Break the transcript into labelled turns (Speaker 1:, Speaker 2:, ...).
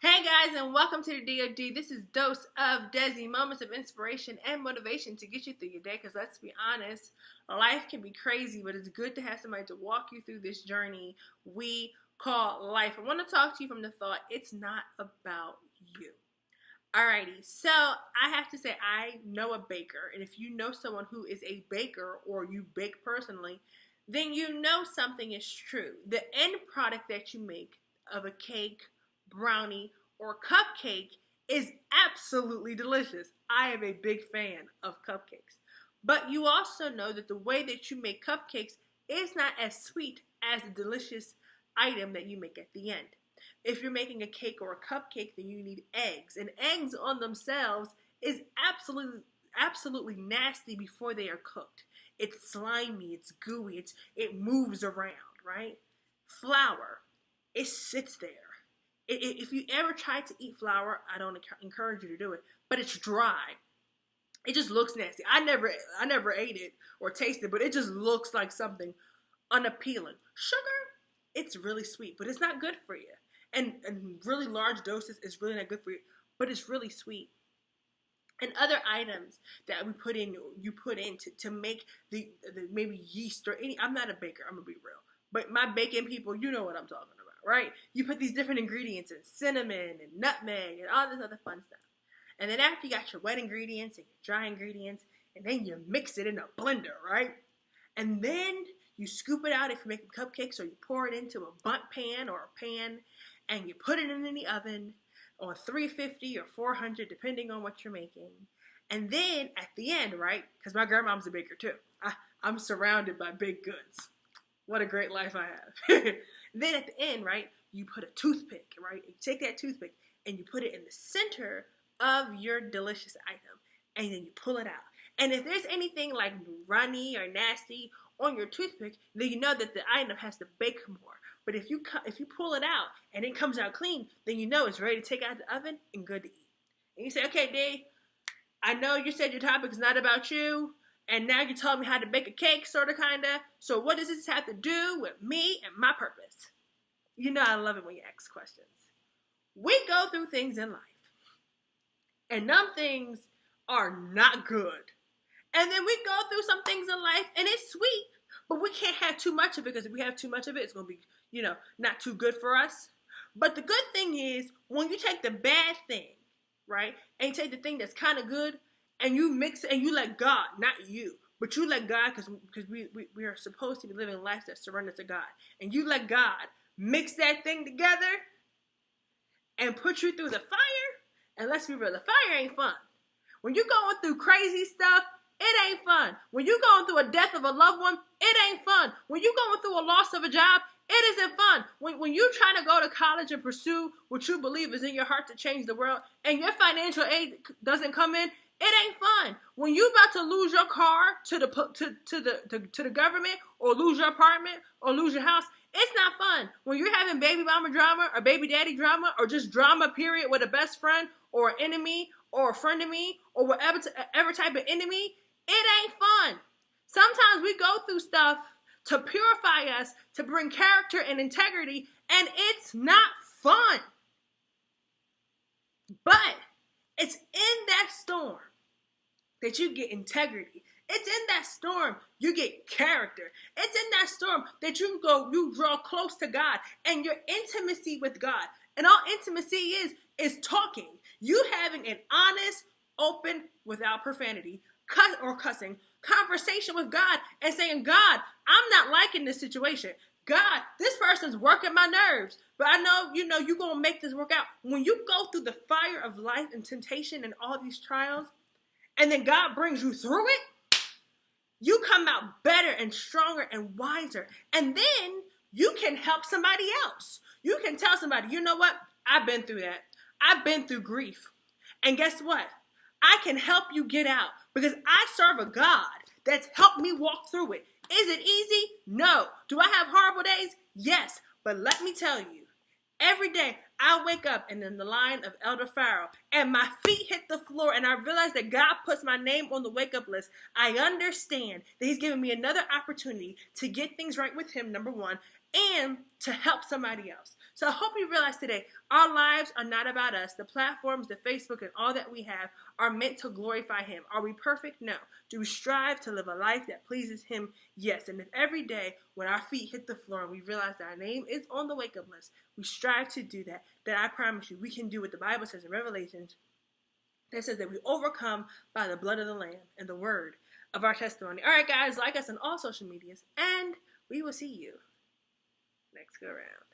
Speaker 1: Hey guys, and welcome to the DOD. This is Dose of Desi, moments of inspiration and motivation to get you through your day. Because let's be honest, life can be crazy, but it's good to have somebody to walk you through this journey we call life. I want to talk to you from the thought it's not about you. Alrighty, so I have to say I know a baker, and if you know someone who is a baker or you bake personally, then you know something is true. The end product that you make of a cake, brownie, or cupcake is absolutely delicious. I am a big fan of cupcakes. But you also know that the way that you make cupcakes is not as sweet as the delicious item that you make at the end. If you're making a cake or a cupcake, then you need eggs. And eggs on themselves is absolutely nasty before they are cooked. It's slimy, it's gooey, it moves around, right? Flour, it sits there. If you ever try to eat flour, I don't encourage you to do it, but it's dry. It just looks nasty. I never ate it or tasted it, but it just looks like something unappealing. Sugar, it's really sweet, but it's not good for you. And really large doses is really not good for you, but it's really sweet. And other items that you put in to make the maybe yeast or any. I'm not a baker. I'm gonna be real, but my baking people, you know what I'm talking about, right? You put these different ingredients in, cinnamon and nutmeg and all this other fun stuff. And then after you got your wet ingredients and your dry ingredients, and then you mix it in a blender, right? And then you scoop it out if you're making cupcakes, or you pour it into a bundt pan or a pan, and you put it in the oven on 350 or 400, depending on what you're making. And then at the end, right, because my grandmom's a baker too. I'm surrounded by baked goods. What a great life I have. Then at the end, right, you put a toothpick, right? You take that toothpick and you put it in the center of your delicious item. And then you pull it out. And if there's anything like runny or nasty on your toothpick, then you know that the item has to bake more. But if you pull it out and it comes out clean, then you know it's ready to take out the oven and good to eat. And you say, okay, D, I know you said your topic is not about you, and now you told me how to bake a cake, sort of, kind of. So what does this have to do with me and my purpose? You know I love it when you ask questions. We go through things in life, and them things are not good. And then we go through some things in life, and it's sweet, but we can't have too much of it, because if we have too much of it, it's going to be, not too good for us. But the good thing is, when you take the bad thing, right, and you take the thing that's kind of good, and you mix it, and you let God, not you, but you let God, because we are supposed to be living lives that surrender to God. And you let God mix that thing together and put you through the fire. And let's be real, the fire ain't fun. When you're going through crazy stuff, it ain't fun. When you're going through a death of a loved one, it ain't fun. When you're going through a loss of a job, it isn't fun. When you're trying to go to college and pursue what you believe is in your heart to change the world, and your financial aid doesn't come in, it ain't fun. When you're about to lose your car to the government, or lose your apartment, or lose your house, it's not fun. When you're having baby mama drama, or baby daddy drama, or just drama period with a best friend, or an enemy, or a friend of me, or whatever type of enemy, it ain't fun. Sometimes we go through stuff to purify us, to bring character and integrity, and it's not fun. But it's in that storm that you get integrity. It's in that storm you get character. It's in that storm that you draw close to God and your intimacy with God. And all intimacy is talking. You having an honest, open, without profanity, cussing, conversation with God and saying, God, I'm not liking this situation. God, this person's working my nerves, but I know, you're going to make this work out. When you go through the fire of life and temptation and all these trials, and then God brings you through it, you come out better and stronger and wiser. And then you can help somebody else. You can tell somebody, you know what? I've been through that. I've been through grief. And guess what? I can help you get out, because I serve a God that's helped me walk through it. Is it easy? No. Do I have horrible days? Yes. But let me tell you, every day I wake up and in the line of Elder Pharaoh and my feet hit the floor and I realize that God puts my name on the wake up list. I understand that he's given me another opportunity to get things right with him, number one, and to help somebody else. So I hope you realize today, our lives are not about us. The platforms, the Facebook, and all that we have are meant to glorify Him. Are we perfect? No. Do we strive to live a life that pleases Him? Yes. And if every day when our feet hit the floor and we realize that our name is on the wake-up list, we strive to do that, then I promise you we can do what the Bible says in Revelations. That says that we overcome by the blood of the Lamb and the word of our testimony. All right, guys, like us on all social medias, and we will see you next go round.